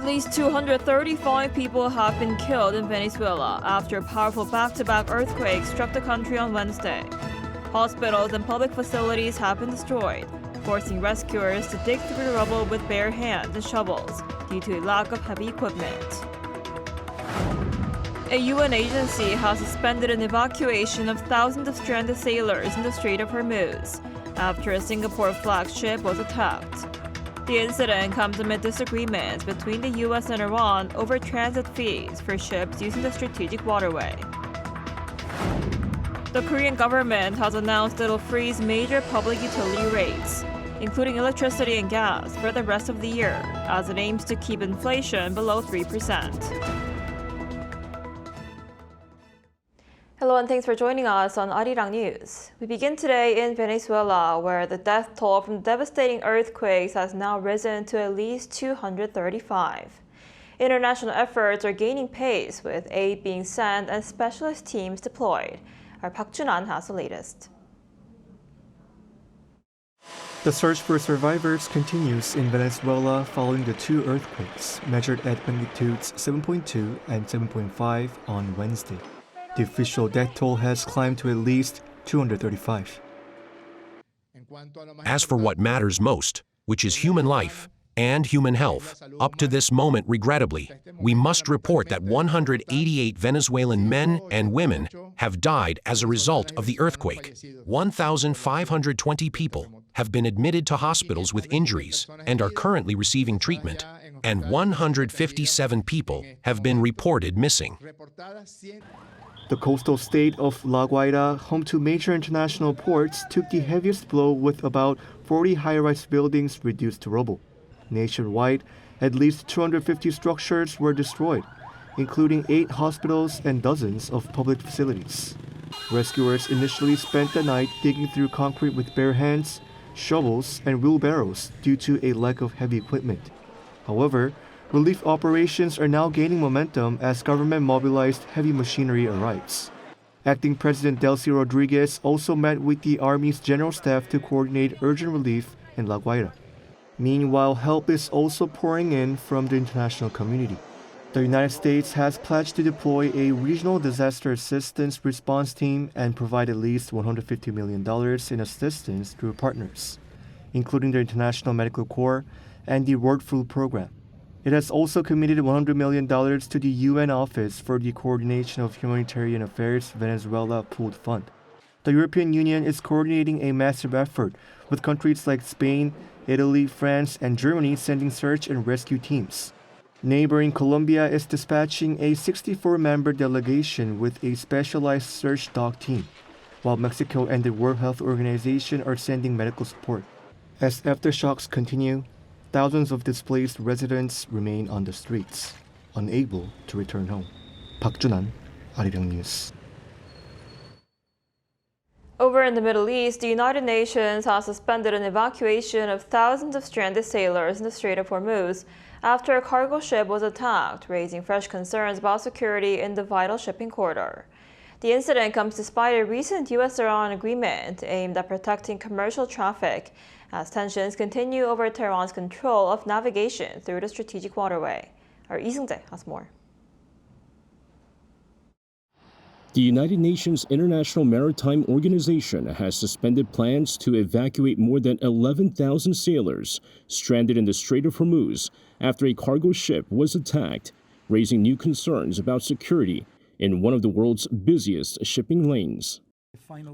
At least 235 people have been killed in Venezuela after a powerful back-to-back earthquake struck the country on Wednesday. Hospitals and public facilities have been destroyed, forcing rescuers to dig through the rubble with bare hands and shovels due to a lack of heavy equipment. A UN agency has suspended an evacuation of thousands of stranded sailors in the Strait of Hormuz after a Singapore flagged ship was attacked. The incident comes amid disagreements between the US and Iran over transit fees for ships using the strategic waterway. The Korean government has announced it'll freeze major public utility rates, including electricity and gas, for the rest of the year, as it aims to keep inflation below 3%. Hello and thanks for joining us on Arirang News. We begin today in Venezuela, where the death toll from devastating earthquakes has now risen to at least 235. International efforts are gaining pace, with aid being sent and specialist teams deployed. Our Park Jun-an has the latest. The search for survivors continues in Venezuela following the two earthquakes measured at magnitudes 7.2 and 7.5 on Wednesday. The official death toll has climbed to at least 235. As for what matters most, which is human life and human health, up to this moment, regrettably, we must report that 188 Venezuelan men and women have died as a result of the earthquake. 1,520 people have been admitted to hospitals with injuries and are currently receiving treatment, and 157 people have been reported missing. The coastal state of La Guaira, home to major international ports, took the heaviest blow with about 40 high-rise buildings reduced to rubble. Nationwide, at least 250 structures were destroyed, including 8 hospitals and dozens of public facilities. Rescuers initially spent the night digging through concrete with bare hands, shovels, and wheelbarrows due to a lack of heavy equipment. However, relief operations are now gaining momentum as government-mobilized heavy machinery arrives. Acting President Delcy Rodriguez also met with the Army's General Staff to coordinate urgent relief in La Guaira. Meanwhile, help is also pouring in from the international community. The United States has pledged to deploy a regional disaster assistance response team and provide at least $150 million in assistance through partners, including the International Medical Corps and the World Food Program. It has also committed $100 million to the UN Office for the Coordination of Humanitarian Affairs Venezuela Pooled Fund. The European Union is coordinating a massive effort, with countries like Spain, Italy, France, and Germany sending search and rescue teams. Neighboring Colombia is dispatching a 64-member delegation with a specialized search dog team, while Mexico and the World Health Organization are sending medical support. As aftershocks continue, thousands of displaced residents remain on the streets, unable to return home. Park Jun-an, Arirang News. Over in the Middle East, the United Nations has suspended an evacuation of thousands of stranded sailors in the Strait of Hormuz after a cargo ship was attacked, raising fresh concerns about security in the vital shipping corridor. The incident comes despite a recent U.S.-Iran agreement aimed at protecting commercial traffic, as tensions continue over Tehran's control of navigation through the strategic waterway. Our Lee Seung-jae has more. The United Nations International Maritime Organization has suspended plans to evacuate more than 11,000 sailors stranded in the Strait of Hormuz after a cargo ship was attacked, raising new concerns about security in one of the world's busiest shipping lanes.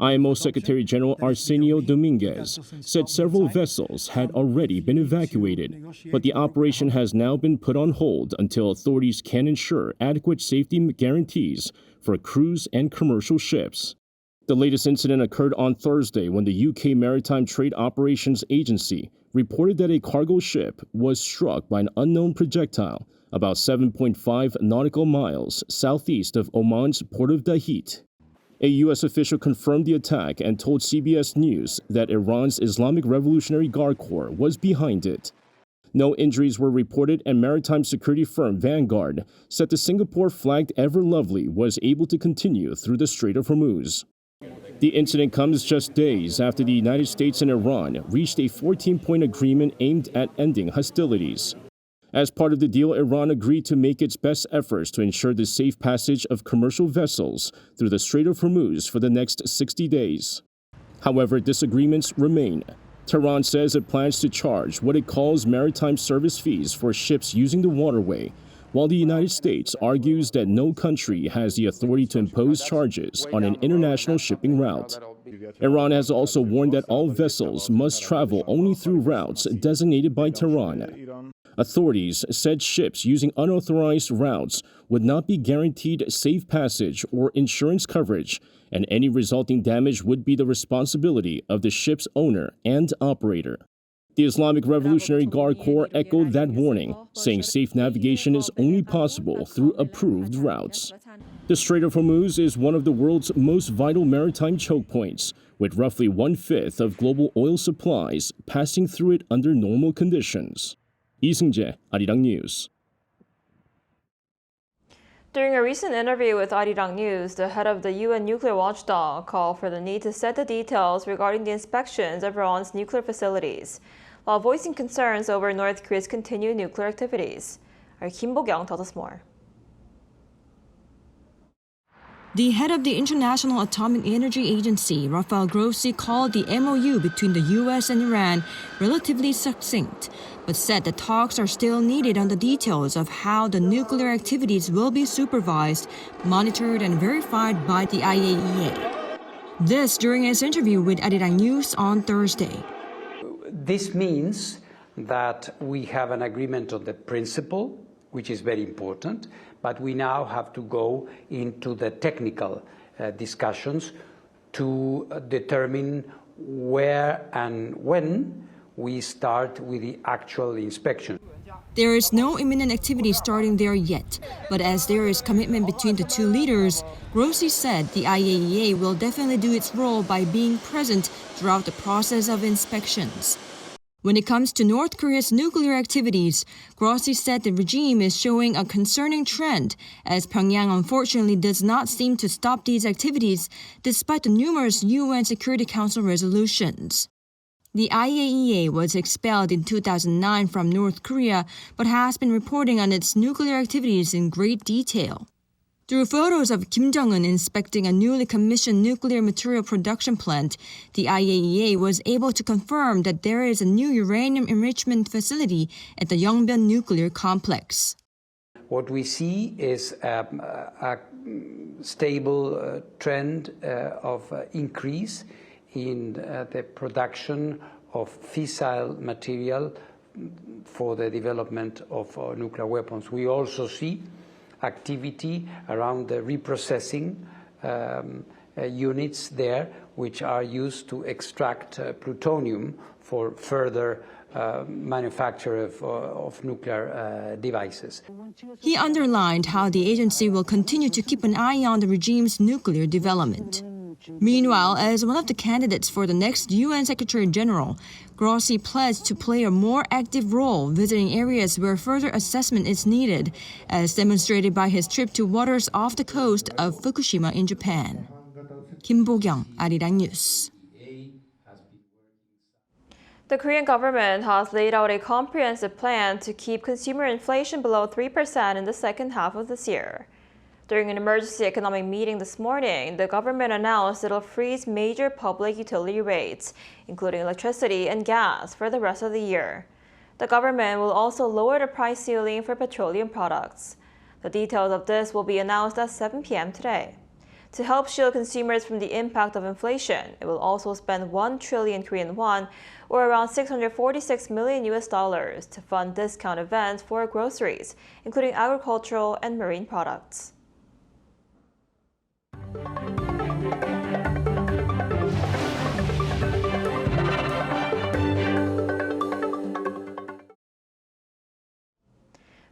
IMO Secretary General Arsenio Dominguez said several vessels had already been evacuated, but the operation has now been put on hold until authorities can ensure adequate safety guarantees for cruise and commercial ships. The latest incident occurred on Thursday when the UK Maritime Trade Operations Agency reported that a cargo ship was struck by an unknown projectile about 7.5 nautical miles southeast of Oman's port of Dahit. A U.S. official confirmed the attack and told CBS News that Iran's Islamic Revolutionary Guard Corps was behind it. No injuries were reported, and maritime security firm Vanguard said the Singapore-flagged Ever Lovely was able to continue through the Strait of Hormuz. The incident comes just days after the United States and Iran reached a 14-point agreement aimed at ending hostilities. As part of the deal, Iran agreed to make its best efforts to ensure the safe passage of commercial vessels through the Strait of Hormuz for the next 60 days. However, disagreements remain. Tehran says it plans to charge what it calls maritime service fees for ships using the waterway, while the United States argues that no country has the authority to impose charges on an international shipping route. Iran has also warned that all vessels must travel only through routes designated by Tehran. Authorities said ships using unauthorized routes would not be guaranteed safe passage or insurance coverage, and any resulting damage would be the responsibility of the ship's owner and operator. The Islamic Revolutionary Guard Corps echoed that warning, saying safe navigation is only possible through approved routes. The Strait of Hormuz is one of the world's most vital maritime choke points, with roughly 1/5 of global oil supplies passing through it under normal conditions. 이승재, Arirang News. During a recent interview with Arirang News, the head of the UN nuclear watchdog called for the need to set the details regarding the inspections of Iran's nuclear facilities, while voicing concerns over North Korea's continued nuclear activities. Our Kim Bo-kyung tells us more. The head of the International Atomic Energy Agency, Rafael Grossi, called the MOU between the U.S. and Iran relatively succinct, but said the talks are still needed on the details of how the nuclear activities will be supervised, monitored, and verified by the IAEA. This during his interview with Arirang News on Thursday. This means that we have an agreement on the principle, which is very important, but we now have to go into the technical discussions to determine where and when we start with the actual inspection. There is no imminent activity starting there yet, but as there is commitment between the two leaders, Grossi said the IAEA will definitely do its role by being present throughout the process of inspections. When it comes to North Korea's nuclear activities, Grossi said the regime is showing a concerning trend, as Pyongyang unfortunately does not seem to stop these activities despite the numerous UN Security Council resolutions. The IAEA was expelled in 2009 from North Korea, but has been reporting on its nuclear activities in great detail. Through photos of Kim Jong-un inspecting a newly commissioned nuclear material production plant, the IAEA was able to confirm that there is a new uranium enrichment facility at the Yongbyon nuclear complex. What we see is a stable trend of increase in the production of fissile material for the development of nuclear weapons. We also see activity around the reprocessing units there, which are used to extract plutonium for further manufacture of nuclear devices. He underlined how the agency will continue to keep an eye on the regime's nuclear development. Meanwhile, as one of the candidates for the next UN Secretary General, Grossi pledged to play a more active role visiting areas where further assessment is needed, as demonstrated by his trip to waters off the coast of Fukushima in Japan. Kim Bo-kyung, Arirang News. The Korean government has laid out a comprehensive plan to keep consumer inflation below 3% in the second half of this year. During an emergency economic meeting this morning, the government announced it'll freeze major public utility rates, including electricity and gas, for the rest of the year. The government will also lower the price ceiling for petroleum products. The details of this will be announced at 7 p.m. today. To help shield consumers from the impact of inflation, it will also spend 1 trillion Korean won, or around $646 million to fund discount events for groceries, including agricultural and marine products.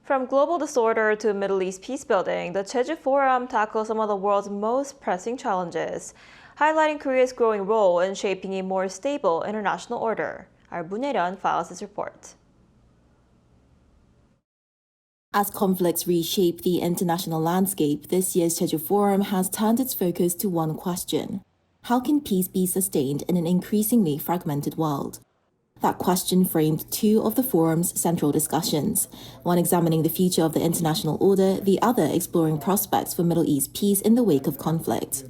From global disorder to Middle East peacebuilding, the Jeju Forum tackles some of the world's most pressing challenges, highlighting Korea's growing role in shaping a more stable international order. Our Moon Hae-ryun files this report. As conflicts reshape the international landscape, this year's Jeju Forum has turned its focus to one question: how can peace be sustained in an increasingly fragmented world? That question framed two of the forum's central discussions, one examining the future of the international order, the other exploring prospects for Middle East peace in the wake of conflict.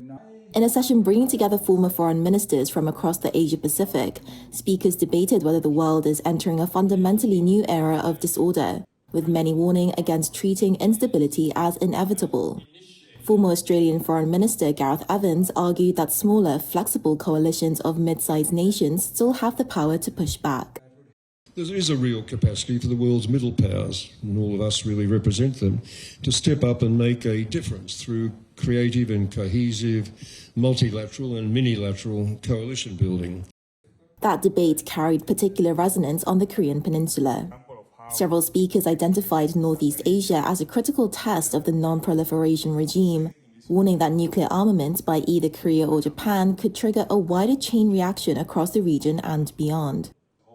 In a session bringing together former foreign ministers from across the Asia-Pacific, speakers debated whether the world is entering a fundamentally new era of disorder, with many warning against treating instability as inevitable. Former Australian Foreign Minister Gareth Evans argued that smaller, flexible coalitions of mid-sized nations still have the power to push back. There is a real capacity for the world's middle powers, and all of us really represent them, to step up and make a difference through creative and cohesive, multilateral and minilateral coalition building. That debate carried particular resonance on the Korean Peninsula. Several speakers identified Northeast Asia as a critical test of the non-proliferation regime, warning that nuclear armament by either Korea or Japan could trigger a wider chain reaction across the region and beyond.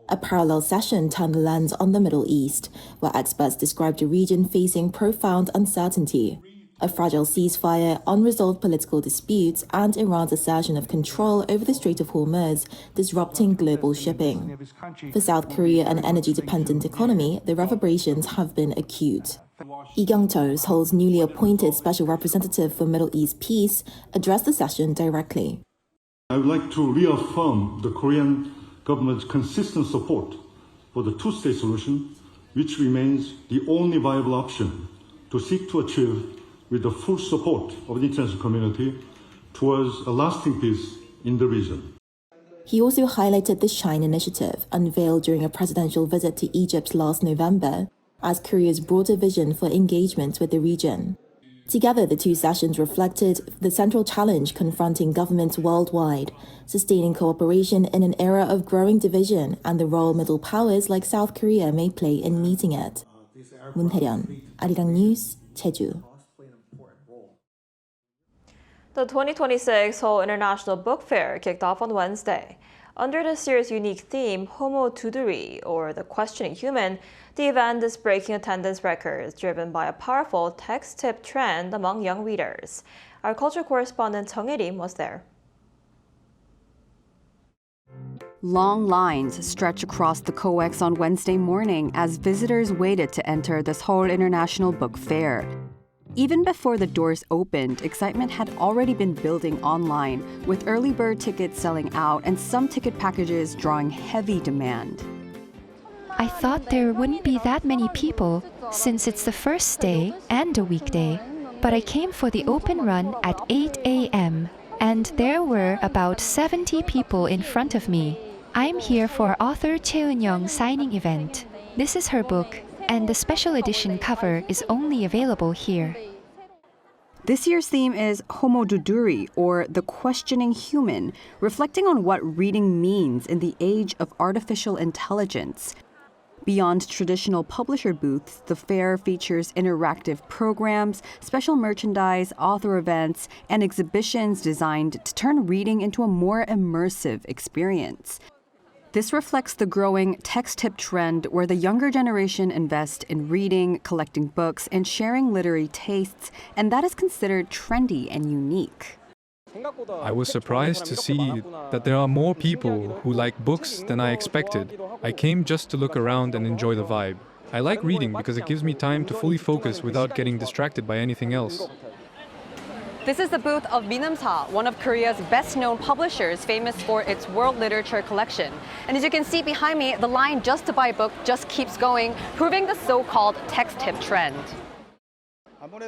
A parallel session turned the lens on the Middle East, where experts described a region facing profound uncertainty. A fragile ceasefire, unresolved political disputes, and Iran's assertion of control over the Strait of Hormuz, disrupting global shipping. For South Korea, an energy-dependent economy, the reverberations have been acute. Lee Kyung-to, Seoul's newly appointed Special Representative for Middle East Peace, addressed the session directly. I would like to reaffirm the Korean government's consistent support for the two-state solution, which remains the only viable option to seek to achieve with the full support of the international community towards a lasting peace in the region. He also highlighted the SHINE initiative, unveiled during a presidential visit to Egypt last November, as Korea's broader vision for engagement with the region. Together, the two sessions reflected the central challenge confronting governments worldwide, sustaining cooperation in an era of growing division, and the role middle powers like South Korea may play in meeting it. Moon Hae-ryun, Arirang News, Jeju. The 2026 Seoul International Book Fair kicked off on Wednesday. Under this year's unique theme, Homo Duduri, or the questioning human, the event is breaking attendance records driven by a powerful text tip trend among young readers. Our culture correspondent Jung Il-im was there. Long lines stretch across the COEX on Wednesday morning as visitors waited to enter the Seoul International Book Fair. Even before the doors opened, excitement had already been building online, with early bird tickets selling out and some ticket packages drawing heavy demand. I thought there wouldn't be that many people since it's the first day and a weekday, but I came for the open run at 8 a.m. and there were about 70 people in front of me. I'm here for author Choi Eun-young's signing event. This is her book, and the special edition cover is only available here. This year's theme is Homo Duduri, or the questioning human, reflecting on what reading means in the age of artificial intelligence. Beyond traditional publisher booths, the fair features interactive programs, special merchandise, author events, and exhibitions designed to turn reading into a more immersive experience. This reflects the growing text tip trend where the younger generation invest in reading, collecting books, and sharing literary tastes, and that is considered trendy and unique. I was surprised to see that there are more people who like books than I expected. I came just to look around and enjoy the vibe. I like reading because it gives me time to fully focus without getting distracted by anything else. This is the booth of Minumsa, one of Korea's best-known publishers, famous for its world literature collection. And as you can see behind me, the line just to buy a book just keeps going, proving the so-called text tip trend.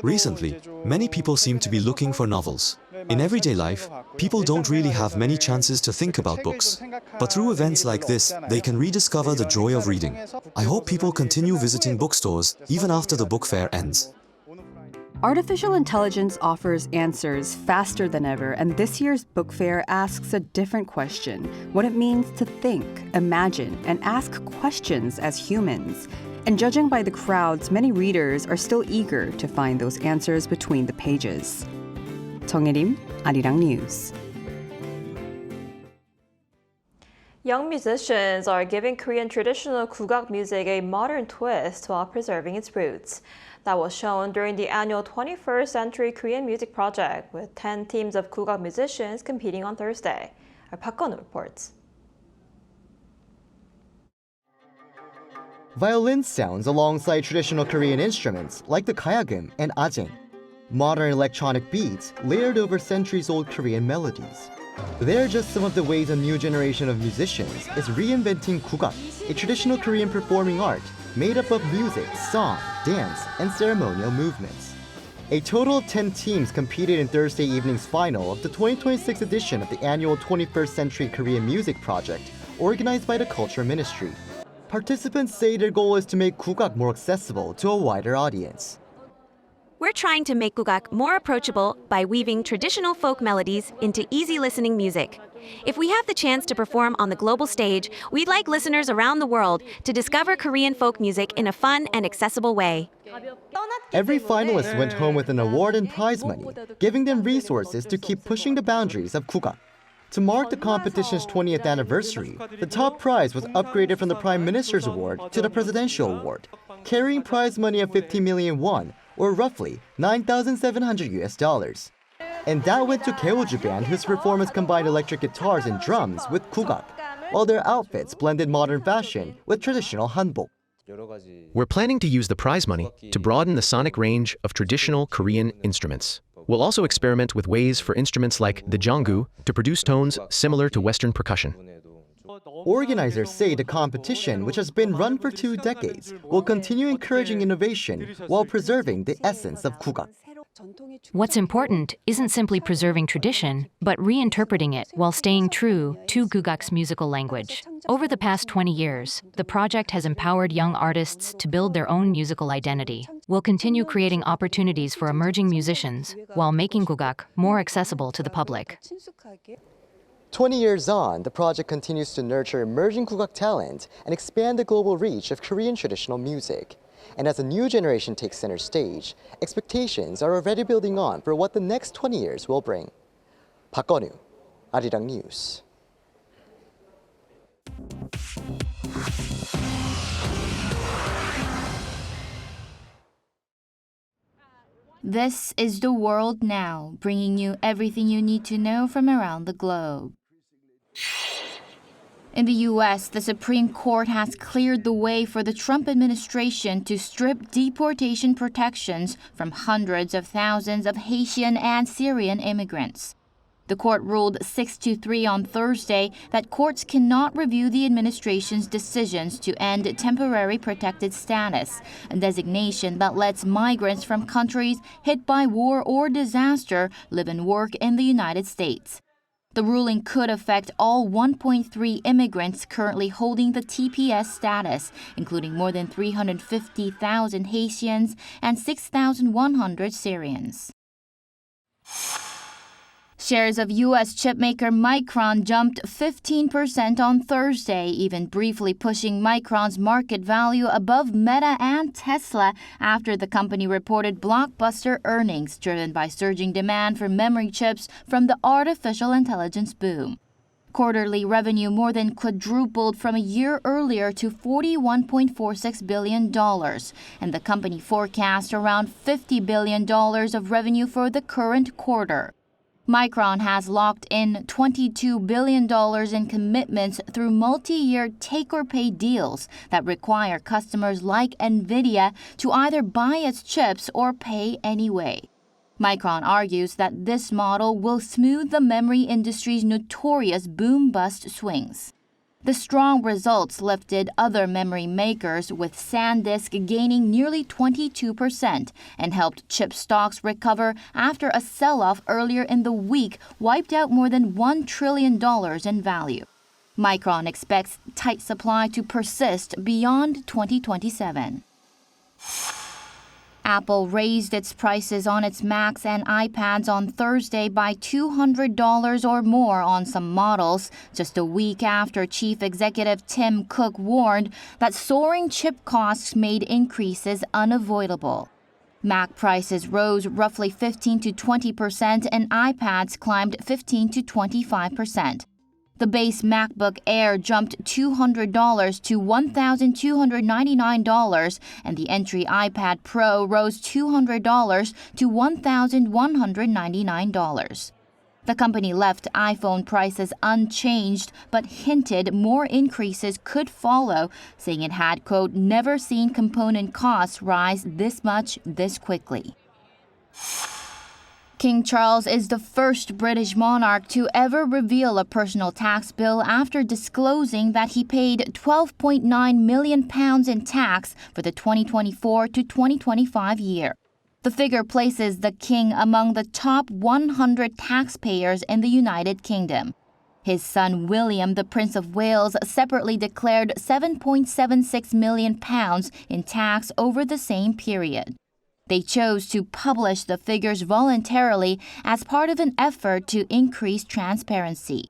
Recently, many people seem to be looking for novels. In everyday life, people don't really have many chances to think about books. But through events like this, they can rediscover the joy of reading. I hope people continue visiting bookstores even after the book fair ends. Artificial intelligence offers answers faster than ever, and this year's book fair asks a different question: what it means to think, imagine, and ask questions as humans. And judging by the crowds, many readers are still eager to find those answers between the pages. Jung Il-im, Arirang News. Young musicians are giving Korean traditional 국악 music a modern twist while preserving its roots. That was shown during the annual 21st Century Korean Music Project, with 10 teams of 국악 musicians competing on Thursday. Our Park Gun reports. Violin sounds alongside traditional Korean instruments like the kayagum and ajeng. Modern electronic beats layered over centuries-old Korean melodies. They're just some of the ways a new generation of musicians is reinventing 국악, a traditional Korean performing art made up of music, song, dance, and ceremonial movements. A total of 10 teams competed in Thursday evening's final of the 2026 edition of the annual 21st Century Korean Music Project, organized by the Culture Ministry. Participants say their goal is to make 국악 more accessible to a wider audience. We're trying to make 국악 more approachable by weaving traditional folk melodies into easy-listening music. If we have the chance to perform on the global stage, we'd like listeners around the world to discover Korean folk music in a fun and accessible way. Every finalist went home with an award and prize money, giving them resources to keep pushing the boundaries of 국악. To mark the competition's 20th anniversary, the top prize was upgraded from the Prime Minister's Award to the Presidential Award, carrying prize money of 50 million won, or roughly $9,700. And that went to Gaeoju Band, whose performance combined electric guitars and drums with 국악, while their outfits blended modern fashion with traditional hanbok. We're planning to use the prize money to broaden the sonic range of traditional Korean instruments. We'll also experiment with ways for instruments like the janggu to produce tones similar to Western percussion. Organizers say the competition, which has been run for 2 decades, will continue encouraging innovation while preserving the essence of 국악. What's important isn't simply preserving tradition, but reinterpreting it while staying true to 국악's musical language. Over the past 20 years, the project has empowered young artists to build their own musical identity. We'll continue creating opportunities for emerging musicians while making 국악 more accessible to the public. 20 years on, the project continues to nurture emerging 국악 talent and expand the global reach of Korean traditional music. And as a new generation takes center stage, expectations are already building on for what the next 20 years will bring. 박건우, Arirang News. This is The World Now, bringing you everything you need to know from around the globe. In the U.S., the Supreme Court has cleared the way for the Trump administration to strip deportation protections from hundreds of thousands of Haitian and Syrian immigrants. The court ruled 6-3 on Thursday that courts cannot review the administration's decisions to end temporary protected status, a designation that lets migrants from countries hit by war or disaster live and work in the United States. The ruling could affect all 1.3 immigrants currently holding the TPS status, including more than 350,000 Haitians and 6,100 Syrians. Shares of U.S. chipmaker Micron jumped 15% on Thursday, even briefly pushing Micron's market value above Meta and Tesla after the company reported blockbuster earnings driven by surging demand for memory chips from the artificial intelligence boom. Quarterly revenue more than quadrupled from a year earlier to $41.46 billion, and the company forecast around $50 billion of revenue for the current quarter. Micron has locked in $22 billion in commitments through multi-year take-or-pay deals that require customers like NVIDIA to either buy its chips or pay anyway. Micron argues that this model will smooth the memory industry's notorious boom-bust swings. The strong results lifted other memory makers, with SanDisk gaining nearly 22% and helped chip stocks recover after a sell-off earlier in the week wiped out more than $1 trillion in value. Micron expects tight supply to persist beyond 2027. Apple raised its prices on its Macs and iPads on Thursday by $200 or more on some models, just a week after Chief Executive Tim Cook warned that soaring chip costs made increases unavoidable. Mac prices rose roughly 15 to 20% and iPads climbed 15 to 25%. The base MacBook Air jumped $200 to $1,299, and the entry iPad Pro rose $200 to $1,199. The company left iPhone prices unchanged but hinted more increases could follow, saying it had, quote, never seen component costs rise this much this quickly. King Charles is the first British monarch to ever reveal a personal tax bill after disclosing that he paid £12.9 million in tax for the 2024 to 2025 year. The figure places the king among the top 100 taxpayers in the United Kingdom. His son William, the Prince of Wales, separately declared £7.76 million in tax over the same period. They chose to publish the figures voluntarily as part of an effort to increase transparency.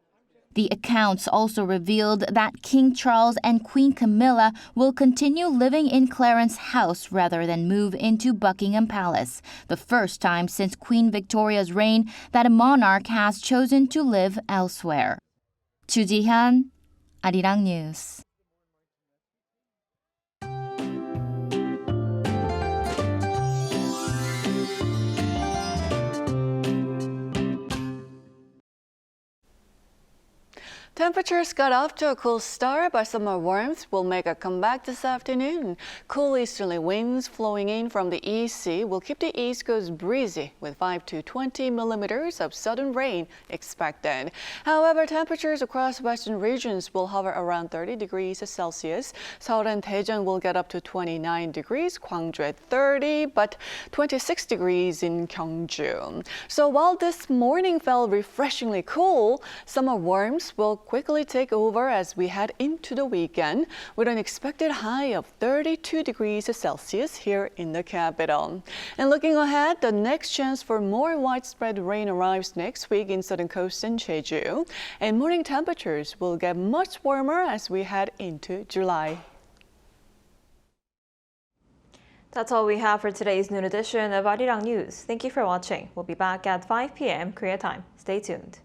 The accounts also revealed that King Charles and Queen Camilla will continue living in Clarence House rather than move into Buckingham Palace, the first time since Queen Victoria's reign that a monarch has chosen to live elsewhere. Chu Ji-hyun, Arirang News. Temperatures got off to a cool start, but summer warmth will make a comeback this afternoon. Cool easterly winds flowing in from the East Sea will keep the East Coast breezy, with 5 to 20 millimeters of sudden rain expected. However, temperatures across western regions will hover around 30 degrees Celsius. Seoul and Daejeon will get up to 29 degrees, Gwangju at 30, but 26 degrees in Gyeongju. So while this morning felt refreshingly cool, summer warmth will quickly take over as we head into the weekend, with an expected high of 32 degrees Celsius here in the capital. And looking ahead, the next chance for more widespread rain arrives next week in southern coast and Jeju, and morning temperatures will get much warmer as we head into July. That's all we have for today's noon edition of Arirang News. Thank you for watching. We'll be back at 5 p.m. Korea time. Stay tuned.